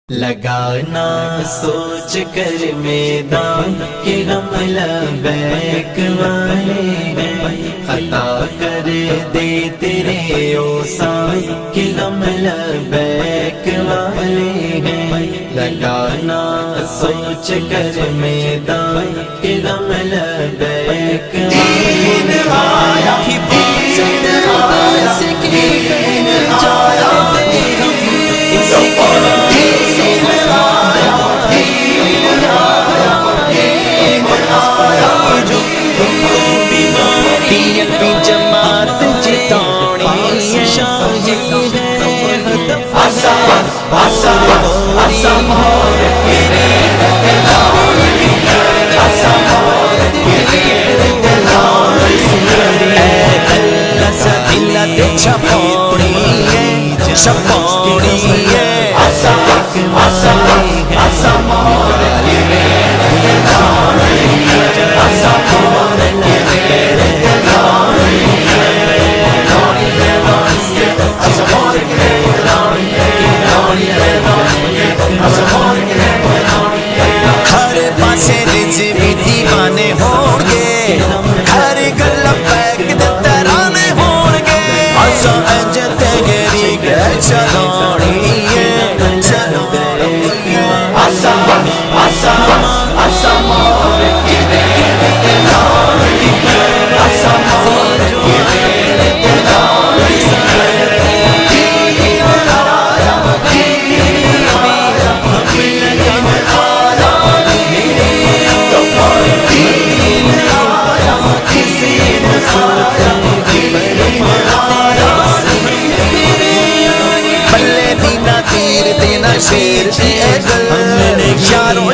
लगाना सोच कर मैदान के हम लबैक वाले हैं, खता कर दे तेरे ओसान के हम लबैक वाले हैं। लगाना सोच कर मैदान के हम लबैक जमात जितानी शाही हर पासे रिज़्वी दीवाने होंगे, हर गल्ला पैक दे तराने होंगे। आसा इंज तेरी चलानी है, आसा आसा आसा शेर की गल यारों